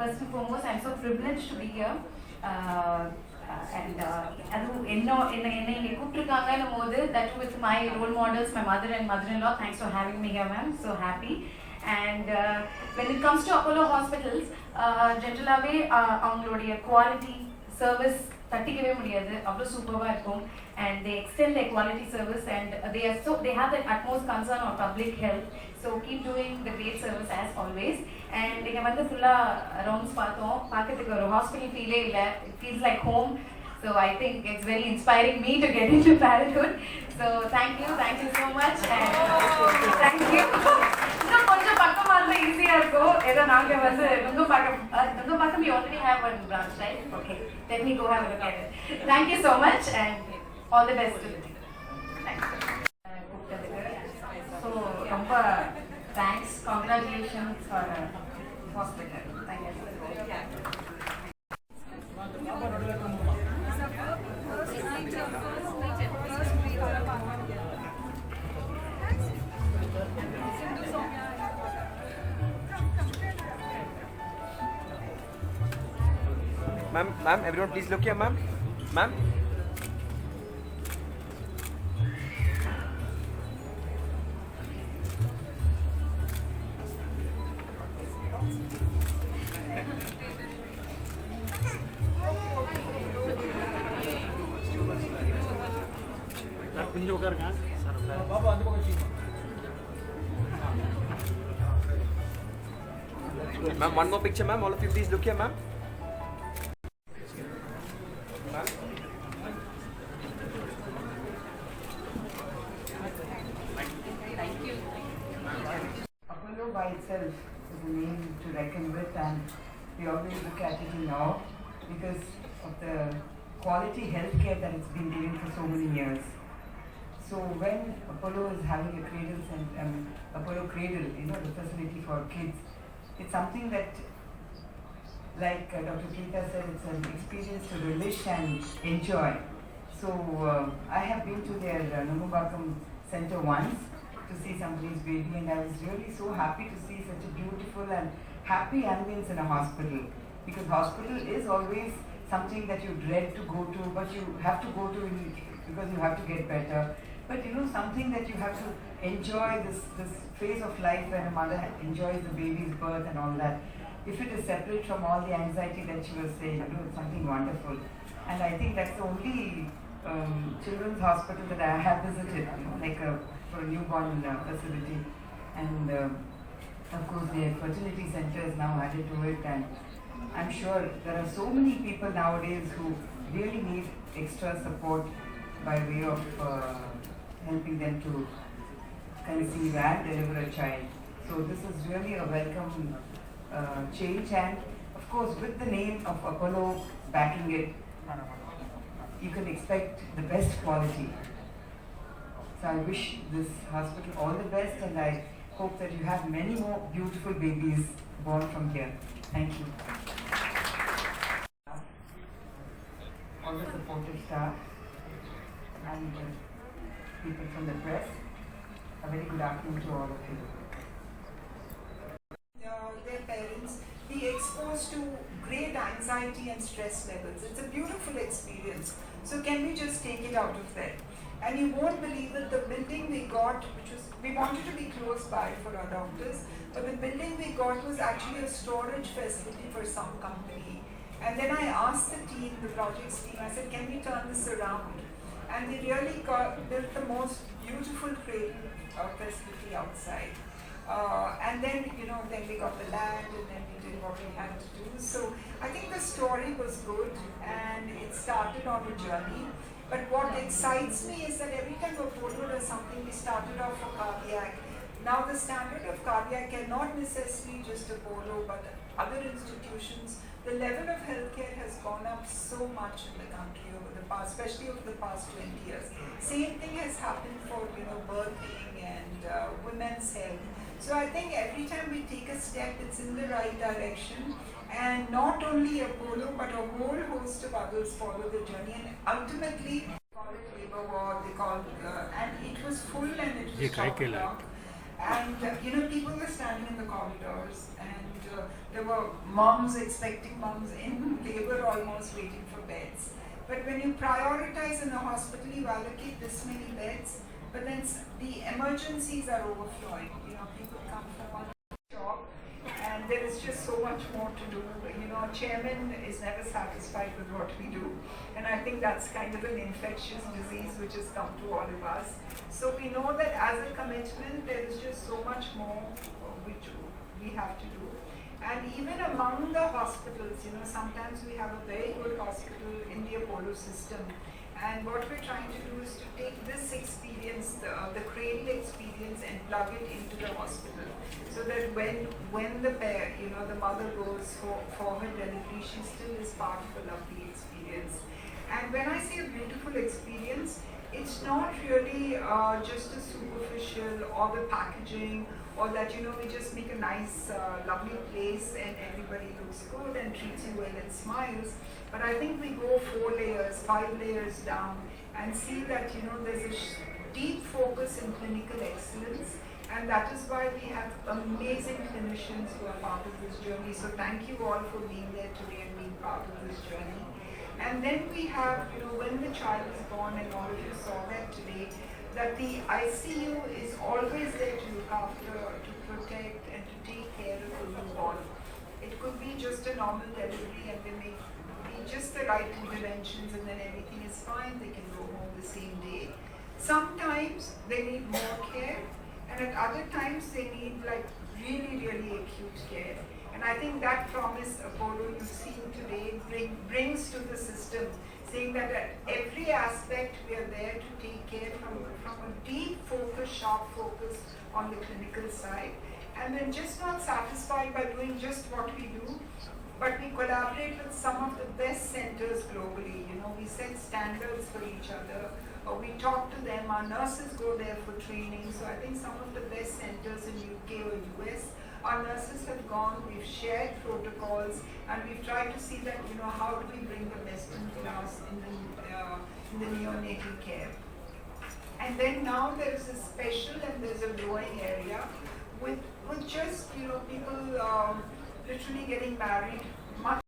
first and foremost, I'm so privileged to be here. And that with my role models, my mother and mother-in-law. Thanks for having me here, ma'am. So happy. And when it comes to Apollo hospitals, generally, அவங்களுடைய quality service தட்டிக்கவே முடியாது, அவ்வளோ சூப்பராக இருக்கும். And they extend their quality service, and they have that utmost concern on public health. So keep doing the great service as always. And இங்கே வந்து ஃபுல்லாக rounds பார்த்தோம், பார்க்கறதுக்கு ஒரு ஹாஸ்பிட்டல் ஃபீலே இல்லை. It feels like home. So I think it's very inspiring me to get into parenthood. So thank you so much. And thank you. இன்னும் கொஞ்சம் பக்கமாக இருந்தால் ஈஸியாக இருக்கும். ஏதோ நாங்கள் வந்து Nungambakkam we already have one branch, right? Okay, let me go have a look at it. Thank you so much and all the best to the team. Thanks. So ரொம்ப thanks, congratulations for hospital. Thank you. Ma'am, everyone please look here, ma'am. Ma'am. Ma'am, one more picture, ma'am. All of you please look here, ma'am. Apollo by itself is a name to reckon with, and we always look at it in awe because of the quality healthcare that it's been giving for so many years. So when Apollo is having a Apollo Cradle, the facility for kids, it's something that, like Dr. Preetha said, it's an experience to relish and enjoy. So I have been to their Nungambakkam center once to see somebody's baby, and I was really so happy to see such a beautiful and happy ambience in a hospital, because hospital is always something that you dread to go to, but you have to go to because you have to get better. But something that you have to enjoy this phase of life when a mother enjoys the baby's birth and all that. If it is separate from all the anxiety that she was saying, it's something wonderful. And I think that's the only children's hospital that I have visited, for a newborn facility. And of course the fertility center is now added to it, and I'm sure there are so many people nowadays who really need extra support by way of helping them to conceive and deliver a child. So this is really a welcome change, and of course with the name of Apollo backing it, you can expect the best quality. So I wish this hospital all the best, and I hope that you have many more beautiful babies born from here. Thank you. All the supportive staff and people from the press, a very good afternoon to all of you. Their parents be exposed to great anxiety and stress levels. It's a beautiful experience. So can we just take it out of there? And you won't believe it, the building we got, we wanted to be close by for our doctors, but the building we got was actually a storage facility for some company. And then I asked the team, the projects team, I said, can we turn this around? And they really built the most beautiful cradle facility outside. And then, then we got the land, and then we did what we had to do. So I think the story was good, and it started on a journey. But what excites me is that every time Apollo does something, we started off for cardiac. Now the standard of cardiac cannot necessarily just Apollo, but other institutions. The level of healthcare has gone up so much in the country over the past, especially over the past 20 years. Same thing has happened for birthing and women's health. So I think every time we take a step, it's in the right direction, and not only Apollo, but a whole host of others follow the journey, and ultimately they call it labor ward, and it was full and it was chock-a-block. And people were standing in the corridors, and there were moms, expecting moms in labor, almost waiting for beds. But when you prioritize in a hospital, you allocate this many beds, but then the emergencies are overflowing. People come from one job, and there is just so much more to do. Chairman is never satisfied with what we do, and I think that's kind of an infectious disease which has come to all of us. So we know that as a commitment, there is just so much more which we have to do. And even among the hospitals, sometimes we have a very good hospital in the Apollo system. And what we're trying to do is to take this experience, the cradle experience, and plug it into the hospital. So that when the mother goes for her delivery, she still is part of a lovely experience. And when I say a beautiful experience, it's not really just a superficial or the packaging, or that we just make a nice lovely place and everybody looks good and treats you well and smiles. But I think we go 4 layers, 5 layers down and see that there's a deep focus in clinical excellence, and that is why we have amazing clinicians who are part of this journey. So thank you all for being there today and being part of this journey. And then we have, when the child is born, and all of you saw that today, that the ICU is always there to look after, to protect, and to take care of the newborn. It could be just a normal delivery, and they may be just the right interventions, and then everything is fine, they can go home the same day. Sometimes they need more care, and at other times they need really, really acute care. And I think that promise, Apollo, you've seen today, brings to the system, saying that at every aspect we are there to take care from a deep focus, sharp focus on the clinical side. And then just not satisfied by doing just what we do, but we collaborate with some of the best centers globally. We set standards for each other, or we talk to them, our nurses go there for training. So I think some of the best centers in UK or US, our nurses have gone, we've shared protocols, and we've tried to see that, how do we bring the best in class in the neonatal care. And then now there is a special and there's a growing area with just, people literally getting married, much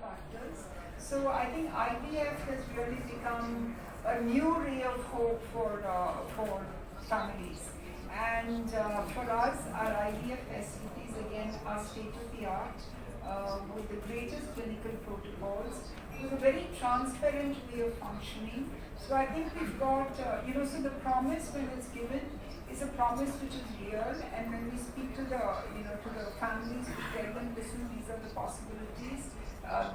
factors. So I think IVF has really become a new ray of hope for families. And for us, our IVF facilities again are state of the art, with the greatest clinical protocols, with a very transparent way of functioning. So I think we've got, so the promise when it's given is a promise which is real, and when we speak to the families, we tell them, listen, these are the possibilities,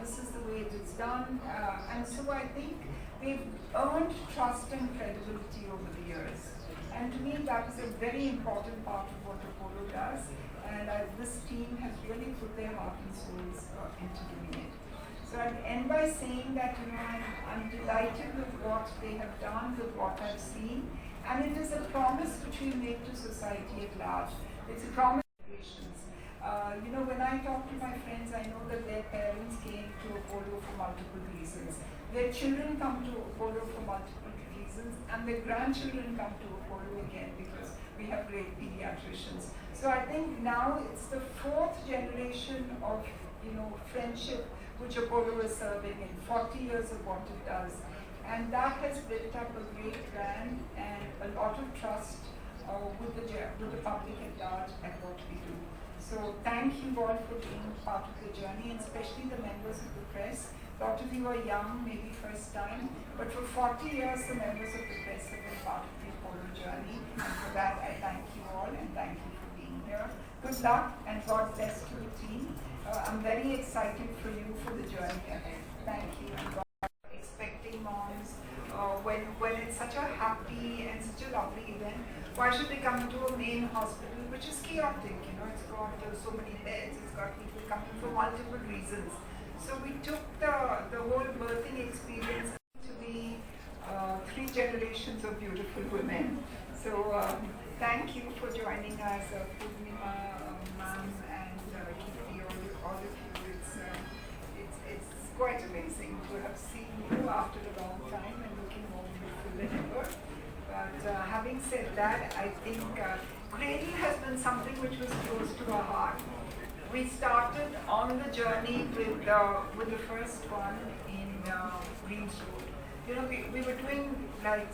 this is the way it is done, and so I think we've earned trust and credibility over the years. And to me, that is a very important part of what Apollo does, and this team has really put their heart and souls into doing it. So I'll end by saying that I'm delighted with what they have done, with what I've seen, and it is a promise which we make to society at large. It's a promise to patients. When I talk to my friends, I know that their parents came to Apollo for multiple reasons. Their children come to Apollo for multiple reasons, and their grandchildren come to Apollo again because we have great pediatricians. So I think now it's the 4th generation of friendship which Apollo is serving in 40 years of what it does. And that has built up a great brand and a lot of trust with the public at large at what we do. So thank you all for being part of the journey, and especially the members of the press. A lot of you are young, maybe first time, but for 40 years the members of the press have been part of the Apollo journey, and for that I thank you all and thank you for being here. Good luck and God bless to the team. I'm very excited for you for the journey ahead. Thank you. And God, expecting moms, when it's such a happy and such a lovely event, why should they come to a main hospital which is chaotic? It's got so many beds, it's got people coming for multiple reasons. So we took the whole birthing experience to be 3 generations of beautiful women. So thank you for joining us, Purnima, ma'am, and Kirti, all of you. It's quite amazing to have seen you after a long time and looking more beautiful than ever. But having said that, I think Cradle has been something which was close to our heart. We started on the journey with the first one in Greens Road. You know, we were doing like